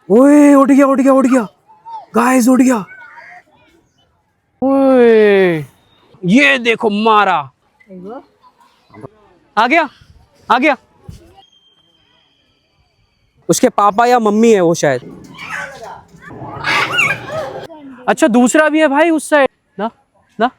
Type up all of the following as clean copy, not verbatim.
ओए उठ गया उठ गया उठ गया गाइस, उठ गया। ओए ये देखो मारा, आ गया आ गया। उसके पापा या मम्मी है वो शायद। अच्छा दूसरा भी है भाई उस साइड ना ना।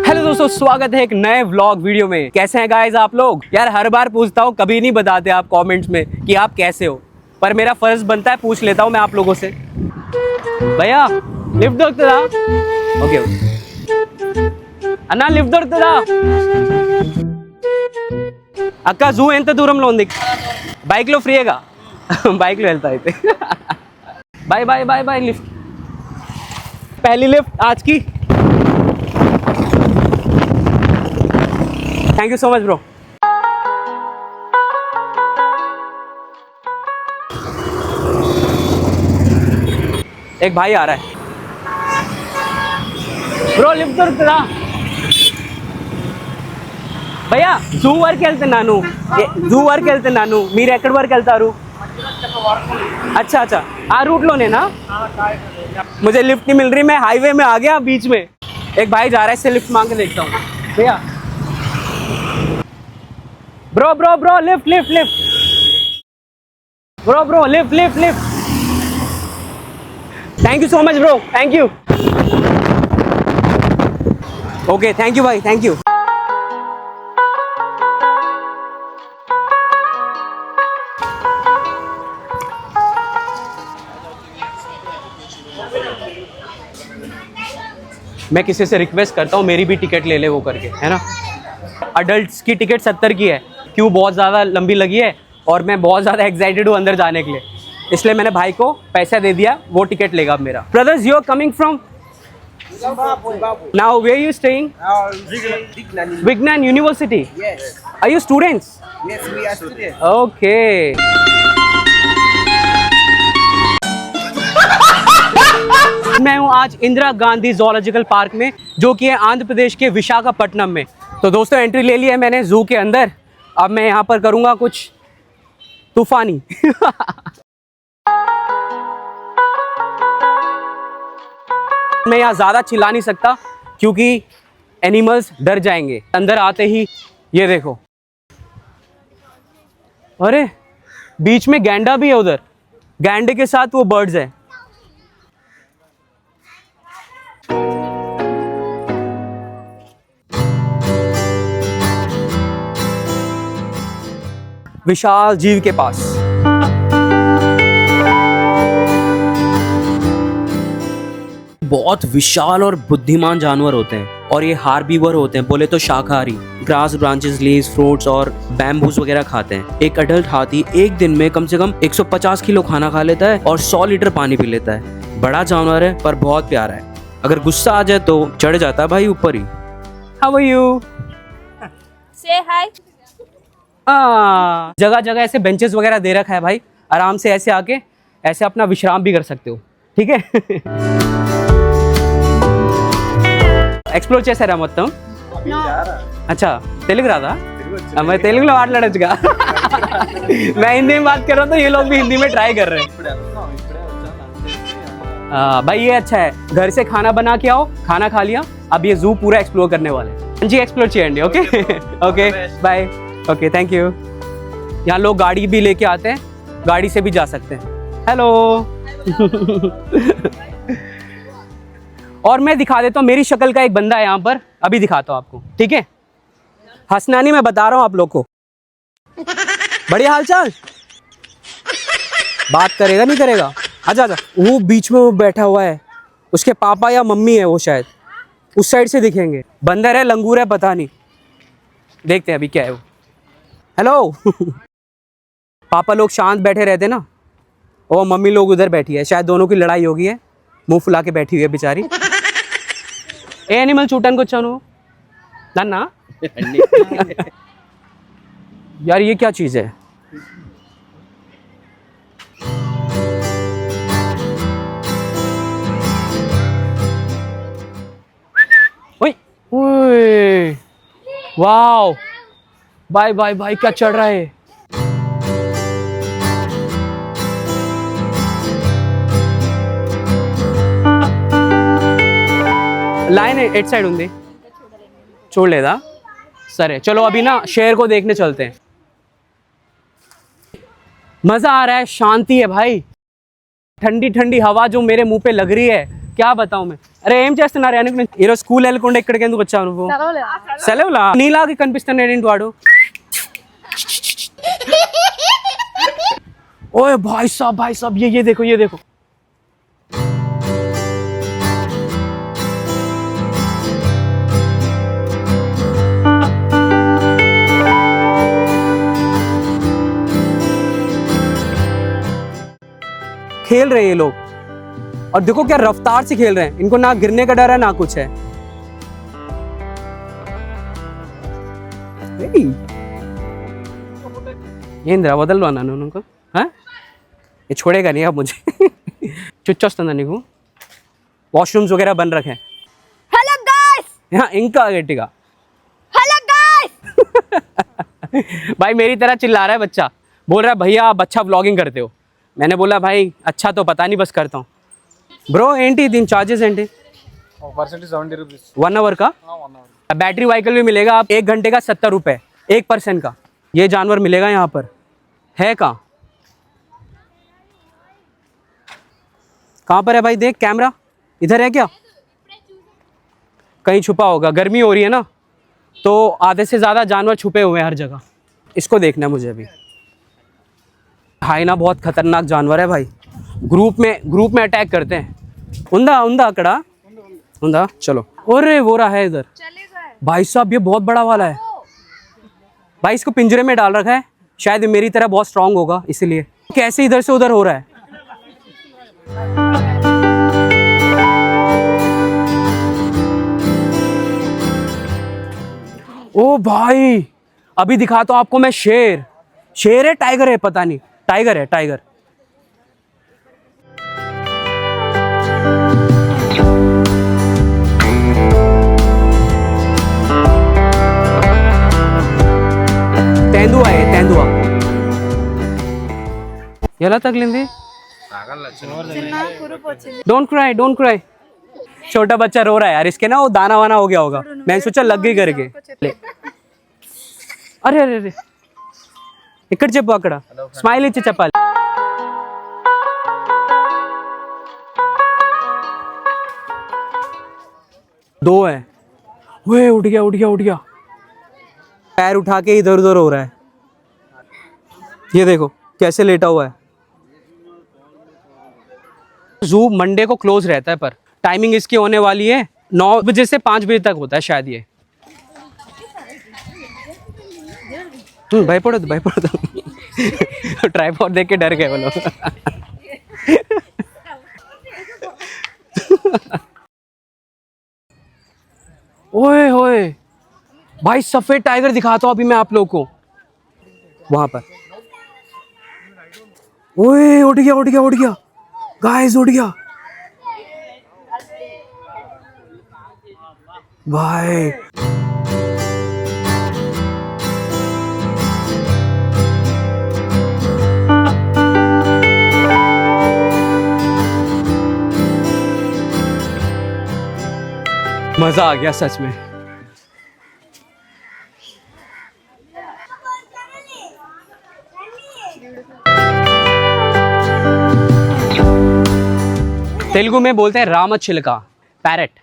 हेलो दोस्तों, स्वागत है एक नए व्लॉग वीडियो में। कैसे हैं गाइस आप लोग? यार हर बार पूछता हूँ, कभी नहीं बताते आप कमेंट्स में कि आप कैसे हो, पर मेरा फर्ज बनता है पूछ लेता हूँ मैं आप लोगों से। भैया लिफ्ट दొరుకుతదా? ओके అన్నా లిఫ్ట్ దొరుకుతదా? అక్క జూ ఎంత దూరంలో ఉంది? బైక్ లో ఫ్రీయేగా, బైక్ లో వెళ్తా అయితే। Bye bye bye bye. Lift, पहली लिफ्ट आज की। Thank you so much bro. एक भाई आ रहा है। ब्रो लिफ्ट దొరుకుతదా? భయ్యా జూ వరకు వెళ్తున్నాను, జూ వరకు వెళ్తున్నాను, మీరు ఎక్కడి వరకు వెళ్తారు? अच्छा अच्छा, आ रूट लोने ना। मुझे लिफ्ट नहीं मिल रही, मैं हाईवे में आ गया बीच में। एक भाई जा रहा है, इससे लिफ्ट मांग के देखता हूँ। भैया bro bro bro lift lift lift, bro bro lift lift lift. Thank you so much bro, thank you. Okay thank you भाई, थैंक यू। मैं किसी से रिक्वेस्ट करता हूँ मेरी भी टिकट ले ले वो करके, है ना। अडल्ट्स की टिकट 70 की है, क्यों बहुत ज़्यादा लंबी लगी है और मैं बहुत ज़्यादा एक्साइटेड हूँ अंदर जाने के लिए, इसलिए मैंने भाई को पैसा दे दिया, वो टिकट लेगा अब मेरा। Brothers you are coming from now, where you staying? Vigyan university. Are you students? Yes, we are students. Okay. मैं हूँ आज इंदिरा गांधी ज़ूलॉजिकल पार्क में, जो कि है आंध्र प्रदेश के विशाखापट्टनम में। तो दोस्तों एंट्री ले ली है मैंने जू के अंदर। अब मैं यहाँ पर करूँगा कुछ तूफानी। मैं यहाँ ज़्यादा चिल्ला नहीं सकता क्योंकि एनिमल्स डर जाएंगे। अंदर आते ही ये देखो, अरे बीच में गैंडा भी है, उधर गैंडे के साथ वो बर्ड्स है। विशाल जीव के पास। बहुत विशाल और बुद्धिमान जानवर होते हैं और ये हार्बीवर होते हैं, बोले तो शाकाहारी। ग्रास, ब्रांचेस, लीव्स, फ्रूट्स और बैम्बूस वगैरह खाते हैं। एक अडल्ट हाथी एक दिन में कम से कम 150 किलो खाना खा लेता है और 100 लीटर पानी पी लेता है। बड़ा जानवर है पर बहुत प्यारा है। अगर गुस्सा आ जाए तो चढ़ जाता है भाई ऊपर ही। How are you? से हाय। जगह जगह ऐसे बेंचेस वगैरह दे रखा है भाई, आराम से ऐसे आके ऐसे अपना विश्राम भी कर सकते हो, ठीक है। एक्सप्लोर చేశారా మొత్తం? अच्छा तेलुगु राधा? मैं तेलुगु में మాట్లాడొచ్చుగా। मैं हिंदी में बात कर रहा हूँ तो ये लोग भी हिंदी में ट्राई कर रहे हैं। भाई ये अच्छा है, घर से खाना बना के आओ, खाना खा लिया, अब ये जू पूरा एक्सप्लोर करने वाले हैं जी। एक्सप्लोर చేయండి, okay okay bye, okay thank you. यहाँ लोग गाड़ी भी लेके आते हैं, गाड़ी से भी जा सकते हैं। हेलो। और मैं दिखा देता हूँ, मेरी शक्ल का एक बंदा है यहाँ पर, अभी दिखाता हूँ आपको, ठीक है। हंसना नहीं, मैं बता रहा हूँ आप लोग को। बढ़िया हालचाल, बात करेगा नहीं करेगा? आजा आजा। वो बीच में वो बैठा हुआ है, उसके पापा या मम्मी है वो शायद, उस साइड से दिखेंगे। बंदर है, लंगूर है, पता नहीं, देखते हैं अभी क्या है वो। हेलो। पापा लोग शांत बैठे रहते ना, और मम्मी लोग उधर बैठी है, शायद दोनों की लड़ाई होगी है, मुंह फुला के बैठी हुई है बेचारी। ए एनिमल చూడడానికి వచ్చాను నన్నా। यार ये क्या चीज है? ओए वाओ, भाई भाई भाई क्या चढ़ रहा है। लाइन एट साइड ఉంది చూడలేదా సరే चलो अभी ना शेर को देखने चलते हैं। मजा आ रहा है, शांति है भाई, ठंडी ठंडी हवा जो मेरे मुंह पे लग रही है, क्या बताऊं मैं। అరే ఏం చేస్తున్నారు అనుకుని ఈరోజు స్కూల్ వెళ్ళకుండా ఇక్కడికి ఎందుకు వచ్చావు నువ్వు? సెలవులా? నీలాగా కనిపిస్తున్నాడు ఏంటి వాడు? ओए भाई साहब ये देखो ये देखो। खेल रहे हैं ये लोग, और देखो क्या रफ्तार से खेल रहे हैं, इनको ना गिरने का डर है ना कुछ है। ये इंदिरा बदल लो ना उनको, हाँ ये छोड़ेगा नहीं अब मुझे। चुच्चोस्तना నీకు वॉशरूम्स वगैरह बन रखे हैं। हेलो गाइस, हाँ इनका गट्टिगा। Hello guys. भाई मेरी तरह चिल्ला रहा है बच्चा, बोल रहा है भैया आप अच्छा व्लॉगिंग करते हो। मैंने बोला भाई अच्छा तो पता नहीं बस करता हूँ। ब्रो ఏంటి దీని చార్जेस ఏంటి? परसेंट 70 रुपीज 1 आवर का। बैटरी व्हीकल भी मिलेगा, आप 1 घंटे का 70 रुपये 1% का। ये जानवर मिलेगा यहाँ पर है कहाँ पर है भाई? देख कैमरा इधर है क्या? कहीं छुपा होगा, गर्मी हो रही है ना तो आधे से ज़्यादा जानवर छुपे हुए हैं हर जगह। इसको देखना है मुझे अभी। हाइना बहुत खतरनाक जानवर है भाई, ग्रुप में अटैक करते हैं। उंदा उंदा अकड़ा उंदा चलो। अरे वो रहा है इधर भाई साहब, ये बहुत बड़ा वाला है भाई, इसको पिंजरे में डाल रखा है, शायद मेरी तरह बहुत स्ट्रांग होगा इसीलिए। कैसे इधर से उधर हो रहा है? ओ भाई अभी दिखाता हूँ आपको मैं। शेर है टाइगर है पता नहीं, टाइगर है टाइगर। तेंदुआ है तेंदुआ। ఎలా తగిలింది? Don't cry. छोटा बच्चा रो रहा है यार, इसके ना वो दाना वाना हो गया होगा, मैंने सोचा लग गई करके। अरे अरे अरे ఇక్కడ చెప్పు, అక్కడ స్మైల్ ఇచ్చి చెప్పాలి। दो है। ओए उठ गया। पैर उठा के इधर उधर हो रहा है, ये देखो कैसे लेटा हुआ है। जू मंडे को क्लोज रहता है, पर टाइमिंग इसकी होने वाली है 9 बजे से 5 बजे तक होता है शायद ये। भयपड़ो ट्राइपॉड देख के डर गए वो लोग। ओए होए भाई, सफेद टाइगर दिखाता हूं अभी मैं आप लोगों को वहां पर। ओए उठ गया गाइस, उठ गया भाई। मजा आ गया सच में। तेलुगु में बोलते हैं रामचिलका, पैरेट,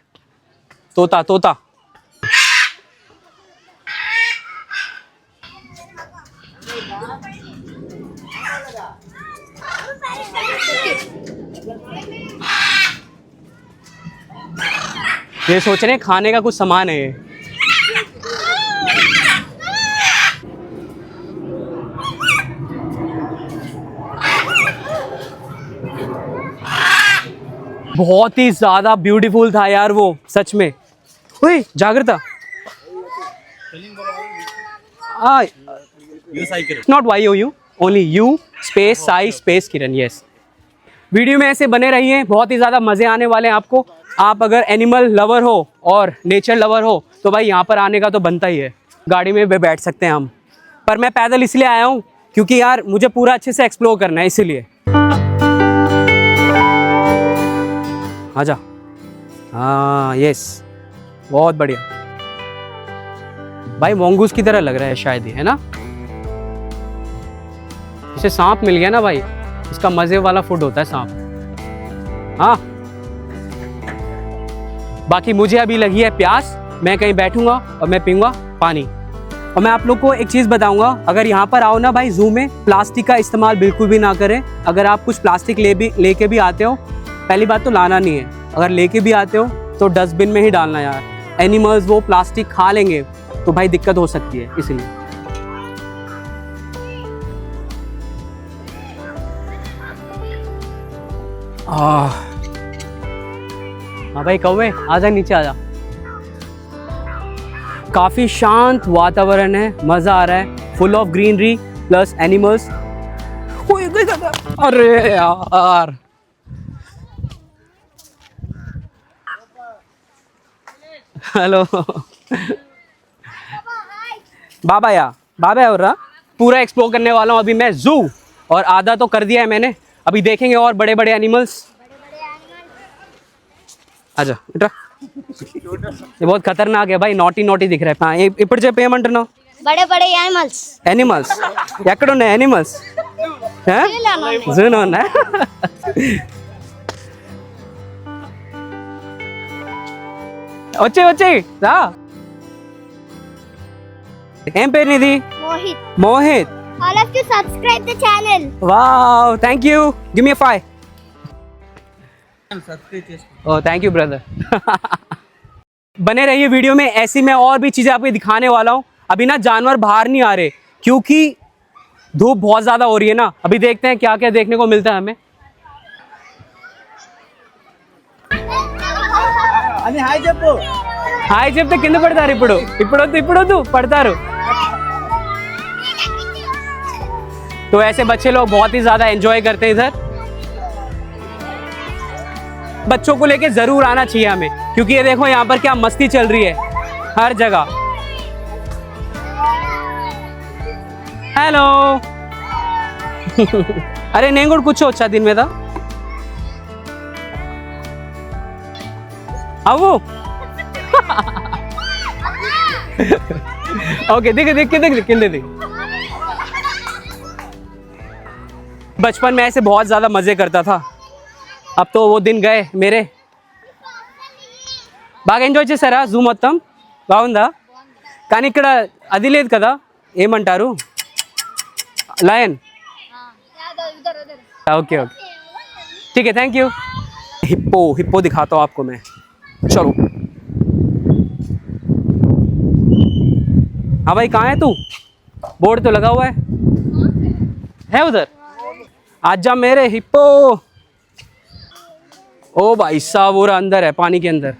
तोता। ये सोच रहे हैं खाने का कुछ सामान है ये। बहुत ही ज्यादा ब्यूटीफुल था यार वो, सच में। ओए Jagrita, not YOU, only U space Sai space Kiran. Yes, video में ऐसे बने रहिए, बहुत ही ज़्यादा मज़े आने वाले हैं आपको। आप अगर एनिमल लवर हो और नेचर लवर हो तो भाई यहाँ पर आने का तो बनता ही है। गाड़ी में भी बैठ सकते हैं हम, पर मैं पैदल इसलिए आया हूँ क्योंकि यार मुझे पूरा अच्छे से एक्सप्लोर करना है, इसीलिए। आजा। हाँ यस, बहुत बढ़िया भाई। मोंगूस की तरह लग रहा है शायद, ये है ना। इसे सांप मिल गया ना भाई, इसका मजे वाला फूड होता है सांप। हाँ, बाकी मुझे अभी लगी है प्यास, मैं कहीं बैठूंगा और मैं पीऊंगा पानी। और मैं आप लोग को एक चीज़ बताऊंगा, अगर यहाँ पर आओ ना भाई जू में, प्लास्टिक का इस्तेमाल बिल्कुल भी ना करें। अगर आप कुछ प्लास्टिक लेके भी आते हो, पहली बात तो लाना नहीं है। अगर लेके भी आते हो तो डस्टबिन में ही डालना यार। एनिमल्स वो प्लास्टिक खा लेंगे तो भाई दिक्कत हो सकती है, इसलिए। हाँ भाई कौवे, आजा नीचे आजा। काफी शांत वातावरण है, मजा आ रहा है, full of greenery plus animals. अरे यार, हेलो बाबा हो रहा। पूरा एक्सप्लोर करने वाला हूँ अभी मैं जू, और आधा तो कर दिया है मैंने, अभी देखेंगे और बड़े बड़े एनिमल्स। आजा बेटा, ये बहुत खतरनाक है भाई, नॉटी नॉटी दिख रहा है। हाँ ఇప్పుడు చెప్పేయమంటున్నా, बड़े बड़े एनिमल्स एनिमल्स ఎక్కడ ఉన్నాయి एनिमल्स? జూలో ఉన్నా? వచ్చేయ్ రా। ఏం పేరు నీది? Mohit. Mohit. All of you subscribe the channel. Wow, thank you, give me a 5। Oh thank you brother. बने रहिए वीडियो में, ऐसी मैं और भी चीज़ें आपको दिखाने वाला हूँ। अभी ना जानवर बाहर नहीं आ रहे क्योंकि धूप बहुत ज़्यादा हो रही है ना। अभी देखते हैं क्या क्या देखने को मिलता है हमें। హాయ్ చెప్తే కింద పడతారు, ఇప్పుడు పడతారు। तो ऐसे बच्चे लोग बहुत ही ज़्यादा एंजॉय करते हैं इधर। बच्चों को लेके ज़रूर आना चाहिए हमें, क्योंकि ये देखो यहाँ पर क्या मस्ती चल रही है हर जगह। हेलो। अरे नहीं गुड कुछ अच्छा दिन में था अब वो। ओके देख। बचपन में ऐसे बहुत ज़्यादा मज़े करता था, अब तो वो दिन गए मेरे। బాగా ఎంజాయ్ చేశారా జూ మొత్తం? బాగుందా? కానీ ఇక్కడ అది లేదు కదా, ఏమంటారు, లయన్। ओके ठीक है, थैंक यू। हिप्पो दिखाता हूँ आपको मैं, चलो। हाँ भाई कहाँ है तू? बोर्ड तो लगा हुआ है उधर। आजा मेरे हिप्पो। ओ भाई साहब, वो अंदर है, पानी के अंदर।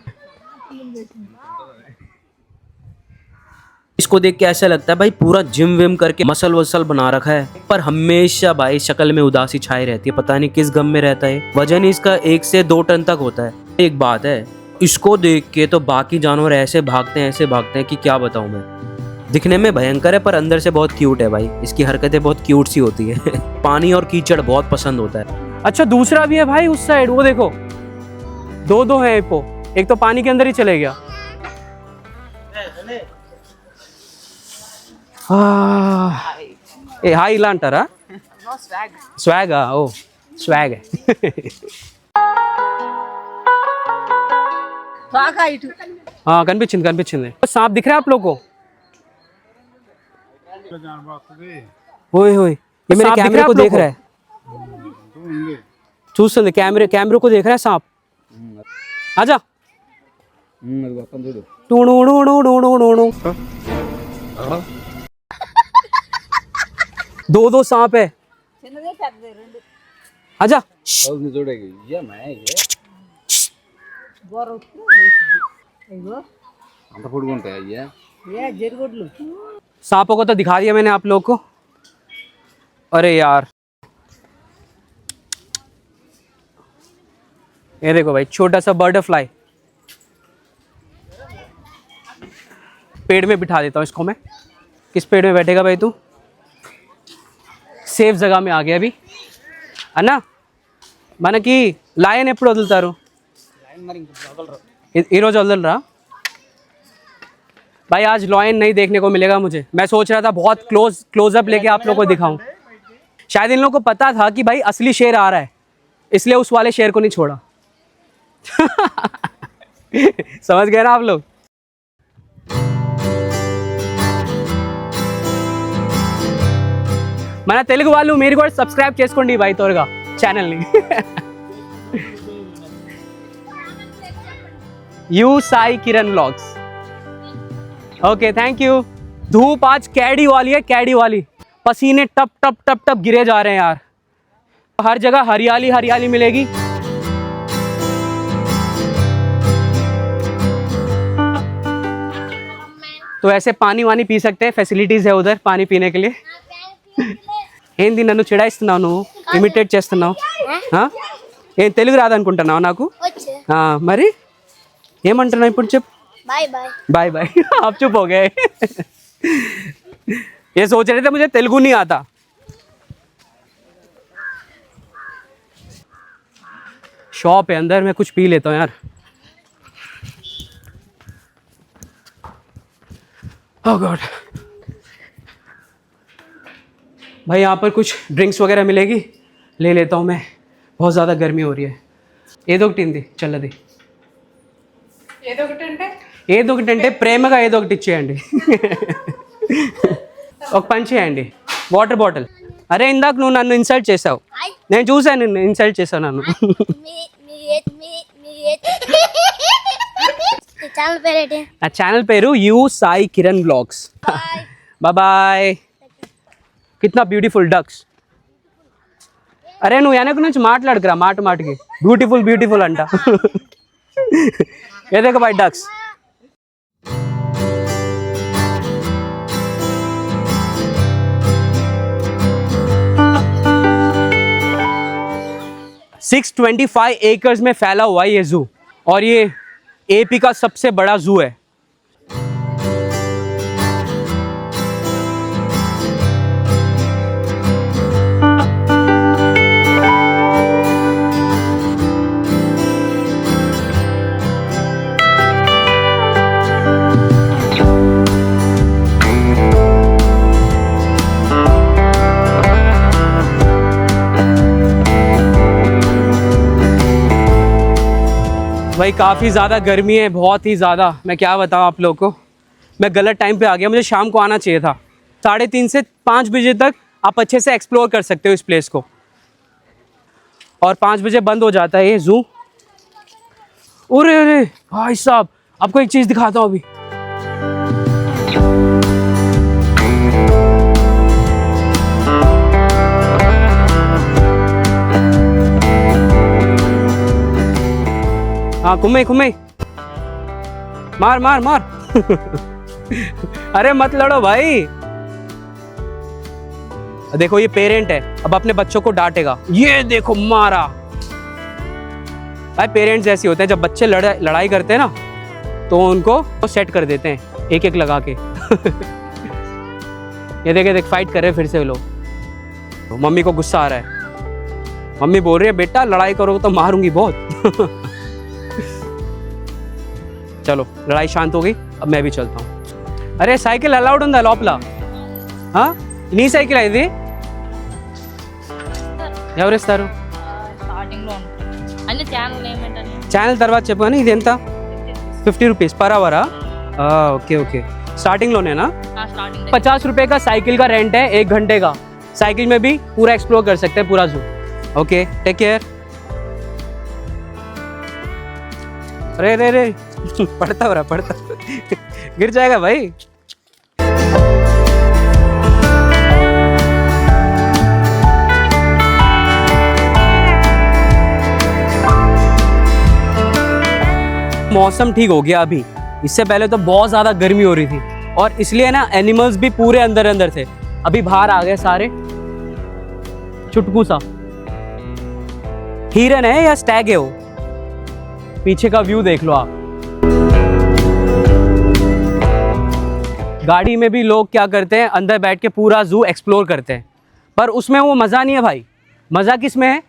इसको देख के ऐसा लगता है भाई पूरा जिम विम करके मसल वसल बना रखा है, पर हमेशा भाई शक्ल में उदासी छाई रहती है। पता नहीं किस गम में रहता है। वजन इसका 1 से 2 टन तक होता है। एक बात है, इसको देख के तो बाकी जानवर ऐसे भागते हैं कि क्या बताऊं मैं। दिखने में भयंकर है पर अंदर से बहुत क्यूट है भाई। इसकी हरकतें बहुत क्यूट सी होती है। पानी और कीचड़ बहुत पसंद होता है। अच्छा दूसरा भी है भाई उस साइड, वो देखो, दो है हिप्पो। एक तो पानी के अंदर ही चले गया। ए हाई ఇలా అంటారా? స్వాగ్ ఓ స్వాగ్। हाँ కనిపించింది। सांप दिख रहा है आप लोग को? ओए ये मेरे कैमरे को देख रहा है, చూస్తుంది कैमरे को देख रहा है सांप। आजा। दो सांप है। आजा। सांपों को तो दिखा दिया मैंने आप लोग को। अरे यार ये देखो भाई, छोटा सा बटरफ्लाई। पेड़ में बिठा देता हूँ इसको मैं। किस पेड़ में बैठेगा भाई तू? सेफ जगह में आ गया अभी అన్నా మనకి లయన్ ఎప్పుడు వదులుతారు? ఈరోజు వదలరా भाई? आज लॉयन नहीं देखने को मिलेगा मुझे। मैं सोच रहा था बहुत क्लोजअप लेके आप लोगों को दिखाऊं। शायद इन लोगों को पता था कि भाई असली शेर आ रहा है, इसलिए उस वाले शेर को नहीं छोड़ा। समझ गए ना आप लोग? మన తెలుగు వాళ్ళు మీరు కూడా సబ్స్క్రైబ్ చేసుకోండి भाई త్వరగా ఛానల్ ని। You Sai Kiran vlogs. Okay thank you. धूप आज कैडी वाली है, कैडी वाली। पसीने टप टप टप टप गिरे जा रहे हैं यार। हर जगह हरियाली हरियाली मिलेगी। तो ऐसे पानी वानी पी सकते हैं, फैसिलिटीज है उधर पानी पीने के लिए। ఏంది నన్ను చిడాయిస్తున్నావు నువ్వు? ఇమిటేట్ చేస్తున్నావు? ఏం తెలుగు రాదనుకుంటున్నావు నాకు? మరి ఏమంటున్నావు ఇప్పుడు చెప్పు? Bye bye bye bye. आप चुप हो गए। ये सोच रहे थे मुझे तेलुगु नहीं आता। शॉप है अंदर, मैं कुछ पी लेता हूँ यार। ओह गॉड। भाई यहाँ पर कुछ ड्रिंक्स वगैरह मिलेगी, ले लेता हूँ मैं। बहुत ज़्यादा गर्मी हो रही है। ఏదో ఒకటి ఇంది చల్లది, ఏదో ఒకటి అంటే ప్రేమగా ఏదో ఒకటి ఇచ్చేయండి। ఒక పని చేయండి, వాటర్ బాటిల్। అరే ఇందాక నువ్వు నన్ను ఇన్సల్ట్ చేసావు, నేను చూసాను నిన్ను ఇన్సల్ట్ చేసావు నన్ను। ఛానల్ పేరేంటి? నా ఛానల్ పేరు you Sai Kiran vlogs. Bye bye. కిतना బ్యూటిఫుల్ డక్స్। అరే నువ్వు వెనక నుంచి మాట్లాడుకురా, మాట మాటకి బ్యూటిఫుల్ బ్యూటిఫుల్ అంట। ఏదో బాయ్ డక్స్। $625 एकर्स में फैला हुआ है ये जू, और ये एपी का सबसे बड़ा जू है। भाई काफ़ी ज़्यादा गर्मी है, बहुत ही ज़्यादा। मैं क्या बताऊँ आप लोगों को, मैं गलत टाइम पे आ गया। मुझे शाम को आना चाहिए था। 3:30 से 5 बजे तक आप अच्छे से एक्सप्लोर कर सकते हो इस प्लेस को, और 5 बजे बंद हो जाता है ये जू। अरे अरे भाई साहब, आपको एक चीज़ दिखाता हूँ अभी। हाँ घूमे घूमे, मार मार मार। अरे मत लड़ो भाई। देखो ये पेरेंट है, अब अपने बच्चों को डांटेगा। ये देखो मारा। भाई पेरेंट्स ऐसे होते हैं, जब बच्चे लड़ाई करते हैं ना तो उनको सेट कर देते हैं एक एक लगा के। ये देखे देख फाइट कर रहे हैं फिर से लोग। तो मम्मी को गुस्सा आ रहा है, मम्मी बोल रही है बेटा लड़ाई करोगे तो मारूंगी बहुत। चलो लड़ाई शांत हो गई, अब मैं भी चलता हूँ। अरे साइकिल अलाउड ఉందా లోపల? నీ సైకిల్ ఇది ఎవరు ఇస్తారు? స్టార్టింగ్ లో అన్ని ఛానల్ ఏమంటారు? ఛానల్ తర్వాత చెప్పు కానీ ఇది ఎంత? 50 rupees per hour. Okay okay, starting लोनेना। స్టార్టింగ్ 50 रुपये का साइकिल का रेंट है 1 घंटे का। साइकिल में भी पूरा एक्सप्लोर कर सकते हैं पूरा जू। Okay take care. अरे रे रे पड़ता हो रहा, पड़ता गिर जाएगा भाई। मौसम ठीक हो गया अभी, इससे पहले तो बहुत ज़्यादा गर्मी हो रही थी, और इसलिए ना एनिमल्स भी पूरे अंदर अंदर थे। अभी बाहर आ गए सारे। चुटकू सा हिरन है या स्टैग है वो? पीछे का व्यू देख लो आप। गाड़ी में भी लोग क्या करते हैं, अंदर बैठ के पूरा जू एक्सप्लोर करते हैं, पर उसमें वो मज़ा नहीं है भाई। मज़ा किस में है?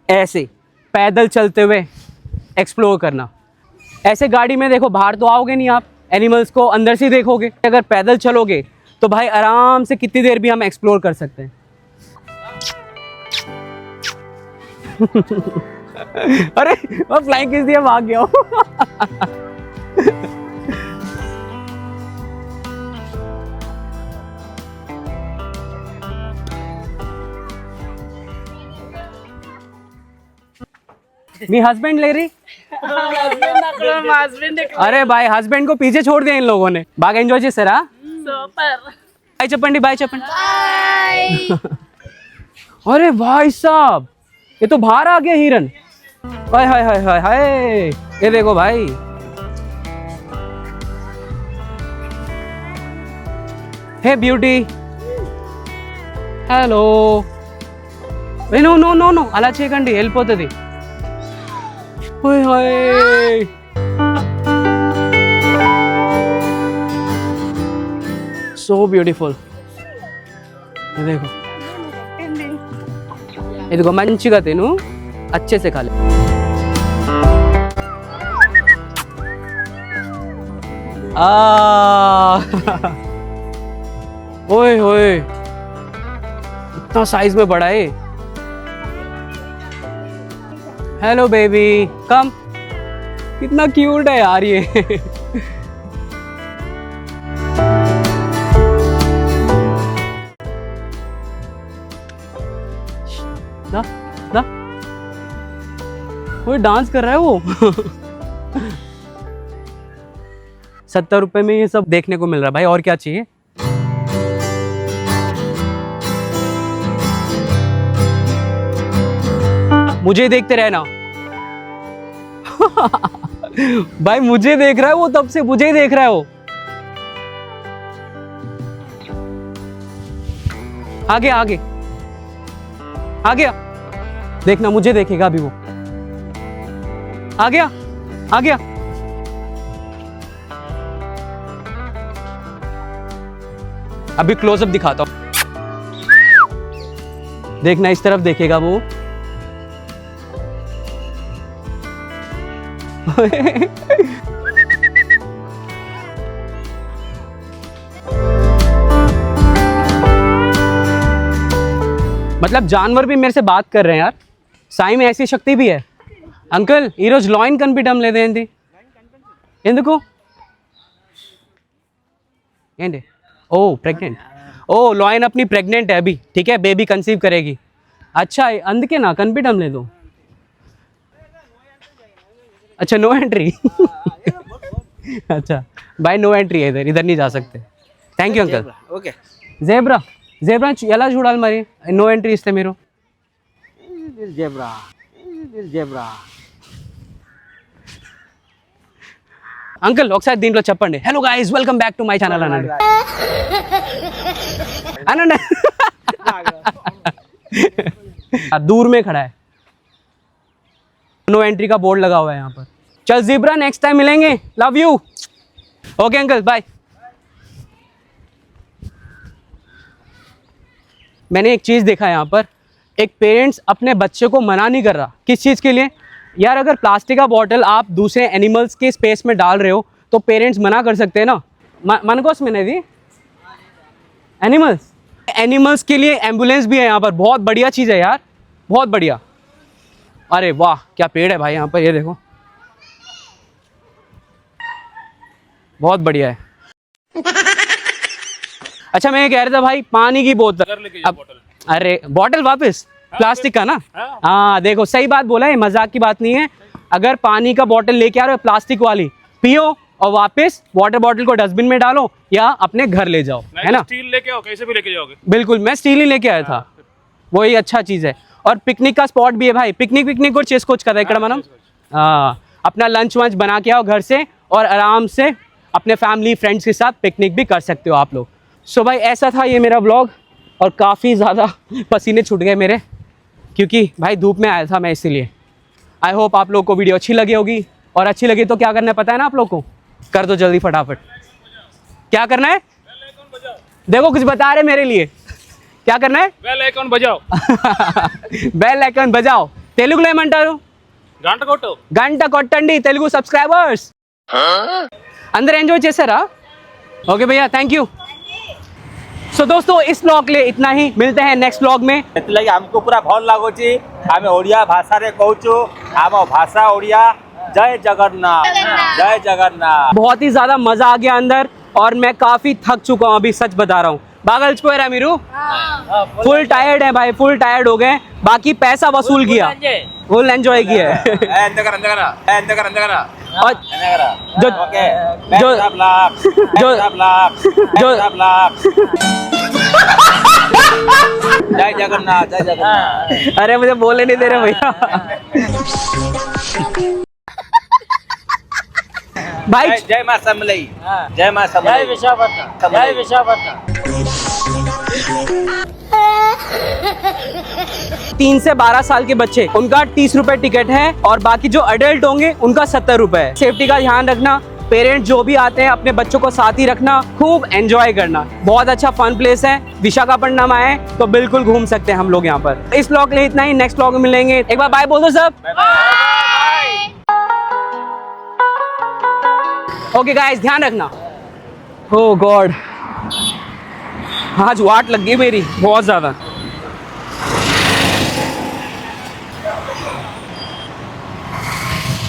ऐसे पैदल चलते हुए एक्सप्लोर करना। ऐसे गाड़ी में देखो, बाहर तो आओगे नहीं आप, एनिमल्स को अंदर से ही देखोगे। अगर पैदल चलोगे तो भाई आराम से कितनी देर भी हम एक्सप्लोर कर सकते हैं। अरे वो फ्लाइंग किस दिया, भाग गया हूँ। मी हस्बैंड ले रही। अरे भाई हस्बैंड को पीछे छोड़ दिया इन लोगों ने। बाग एंजॉय చేసారా? बाय చెప్పండి, बाय చెప్పండి। अरे भाई साहब, ये तो बाहर आ गया हिरन। हाय हाय हाय हाय हाय, ये देखो भाई। Hey beauty, hello. No no no no, అలా చేయకండి, వెళ్ళిపోతుంది। हाय हाय, so beautiful। ये देखो, ఇదిగో మంచిగా తిను, अच्छे से खा ले। ओए होए, इतना साइज में बड़ा है। हेलो बेबी, कम। कितना क्यूट है यार ये। ना ना, वो डांस कर रहा है वो। 70 रुपए में ये सब देखने को मिल रहा है भाई, और क्या चाहिए। मुझे देखते रहना। भाई मुझे देख रहा है वो, तब से मुझे ही देख रहा है वो। आगे आगे आ गया, देखना मुझे देखेगा अभी वो। आ गया आ गया। अभी क्लोजअप दिखाता हूं, देखना इस तरफ देखेगा वो। मतलब जानवर भी मेरे से बात कर रहे हैं यार। साई में ऐसी शक्ति भी है। अंकल ఈ రోజు లాయిన్ కనిపించడం లేదేంటి? ఎందుకు? ఏంటి? ओ प्रेग्नेंट। ओ लॉयन अपनी प्रेग्नेंट है अभी, ठीक है, बेबी कंसीव करेगी। अच्छा अंदके ना कनिపించడం లేదు। अच्छा नो एंट्री। अच्छा भाई नो एंट्री है इधर, इधर नहीं जा सकते। Thank you uncle. Okay zebra zebra ఎలా చూడాలి మరి? నో ఎంట్రీ ఇస్తే మీరు? జెబ్రా అంకుల్ ఒకసారి దీంట్లో చెప్పండి, hello guys welcome back to my channel అనండి। అనండి। दूर में खड़ा है, नो एंट्री का बोर्ड लगा हुआ है यहाँ पर। चल ज़ीब्रा, नेक्स्ट टाइम मिलेंगे, love you. Okay uncle bye. मैंने एक चीज़ देखा यहाँ पर, एक पेरेंट्स अपने बच्चे को मना नहीं कर रहा। किस चीज़ के लिए यार? अगर प्लास्टिक का बॉटल आप दूसरे एनिमल्स के स्पेस में डाल रहे हो तो पेरेंट्स मना कर सकते हैं ना। मन को उसमें नहीं दी एनिमल्स के लिए एम्बुलेंस भी है यहाँ पर। बहुत बढ़िया चीज़ है यार, बहुत बढ़िया। अरे वाह क्या पेड़ है भाई यहाँ पर, ये देखो बहुत बढ़िया है। अच्छा मैं ये कह रहा था भाई, पानी की बोतल अब, अरे बॉटल वापस प्लास्टिक का ना। हाँ देखो सही बात बोला है, मजाक की बात नहीं है। अगर पानी का बॉटल लेके आ रहे हो प्लास्टिक वाली, पियो और वापस वाटर बॉटल को डस्टबिन में डालो या अपने घर ले जाओ, है ना। स्टील लेके आओ, कैसे भी लेके जाओगे। बिल्कुल, मैं स्टील ही लेके आया था, वही अच्छा चीज़ है। और पिकनिक का स्पॉट भी है भाई, पिकनिक को చేసుకోవచ్చు కదా ఇక్కడ మనం। अपना लंच वंच बना के आओ घर से और आराम से अपने फैमिली फ्रेंड्स के साथ पिकनिक भी कर सकते हो आप लोग। सो भाई ऐसा था ये मेरा व्लॉग, और काफ़ी ज़्यादा पसीने छूट गए मेरे, क्योंकि भाई धूप में आया था मैं, इसीलिए। आई होप आप लोग को वीडियो अच्छी लगी होगी, और अच्छी लगी तो क्या करना है पता है ना आप लोग को? कर दो जल्दी फटाफट। क्या करना है? देखो कुछ बता रहे मेरे लिए, क्या करना है? बेल आइकॉन बजाओ. బెల్ ఐకాన్ బజాओ. తెలుగులో ఏమంటారు? గంట కొట్టు. గంట కొట్టండి తెలుగు సబ్స్క్రైబర్స్. అందరూ ఎంజాయ్ చేశారా? ओके भैया, थैंक यू. सो दोस्तों इस ब्लॉग के लिए इतना ही, मिलते हैं नेक्स्ट ब्लॉग में. एतलागी हमको पूरा भल लागुची. आमे ओडिया भाषा रे कहूछु. आम भाषा ओडिया. जय जगन्नाथ. जय जगन्नाथ. बहुत ही ज्यादा मजा आ गया अंदर और मैं काफी थक चुका हूँ अभी, सच बता रहा हूँ. बागलचपोरा मीरू फुल टायर्ड है भाई, फुल टायर्ड हो गए. बाकी पैसा वसूल किया, फुल एंजॉय किया है. और जो जो जय जगन्नाथ. जय जगन्नाथ. अरे मुझे बोलने नहीं दे रहे भैया. भाई जय मां समलई. जय मां समलई. जय विशाखापट्टनम. जय विशाखापट्टनम. 3 से 12 साल के बच्चे, उनका 30 रुपए टिकट है और बाकी जो अडल्ट होंगे उनका 70 रुपए. सेफ्टी का ध्यान रखना. पेरेंट्स जो भी आते हैं अपने बच्चों को साथ ही रखना. खूब एंजॉय करना. बहुत अच्छा फन प्लेस है. विशाखापट्टनम आए तो बिल्कुल घूम सकते हैं हम लोग यहाँ पर. इस ब्लॉग के लिए इतना ही, नेक्स्ट ब्लॉग में मिलेंगे. एक बार बाय बोल दो सब. ओके गाइस, ध्यान रखना. ओह गॉड, आज वाट लग गई मेरी बहुत ज्यादा.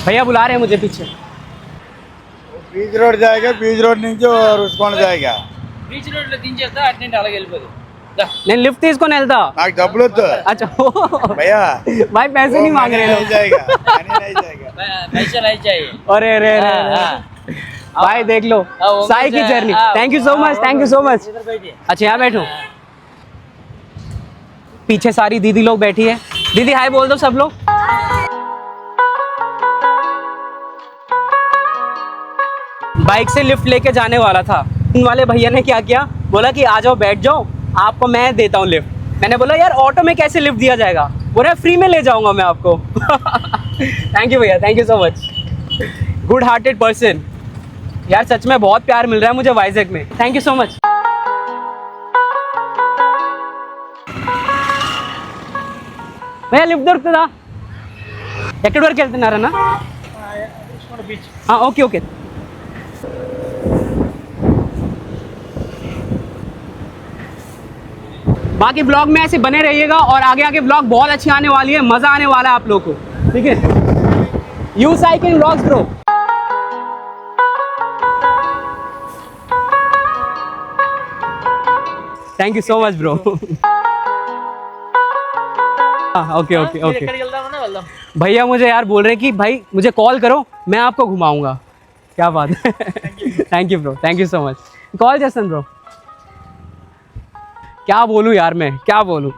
भैया बुला रहे हैं मुझे पीछे. बीच रोड जाएगा, बीच रोड नीचे और उस कौन जाएगा. బీచ్ రోడ్ లో దించేస్తా అట్నే అలాగే వెళ్ళిపోదు. नहीं लिफ्ट తీసుకొని వెళ్తా. నాకు డబ్బులు వద్దు अच्छा भैया. भाई पैसे नहीं मांग रहे नहीं लोग. जाएगा. नहीं जाएगा. पैसा नहीं चाहिए. अरे अरे भाई देख लो साई की journey. Thank you so much, thank you so much. अच्छा यहाँ बैठो. पीछे सारी दीदी लोग बैठी है. दीदी हाय बोल दो सब लोग. बाइक से लिफ्ट लेके जाने वाला था. इन वाले भैया ने क्या किया, बोला कि आ जाओ बैठ जाओ, आपको मैं देता हूँ लिफ्ट. मैंने बोला यार ऑटो में कैसे लिफ्ट दिया जाएगा. बोला फ्री में ले जाऊंगा मैं आपको. थैंक यू भैया, thank you so much. Good hearted person. यार सच में बहुत प्यार मिल रहा है मुझे वाइजैक में. Thank you so much. भैया लिफ्ट దొరుకుతుందా? ఎక్కడి వరకు వెళ్తున్నారన్నా? Okay okay. बाकी ब्लॉग में ऐसे बने रहिएगा और आगे आगे ब्लॉग बहुत अच्छी आने वाली है. मजा आने वाला है आप लोगों को, ठीक है. You cycle blogs bro. Thank you so much bro. Okay okay okay. भैया मुझे यार बोल रहे हैं कि भाई मुझे कॉल करो, मैं आपको घुमाऊंगा. क्या बात है. Thank you bro, thank you so much. Call Jason bro. क्या बोलूं यार, मैं क्या बोलूं.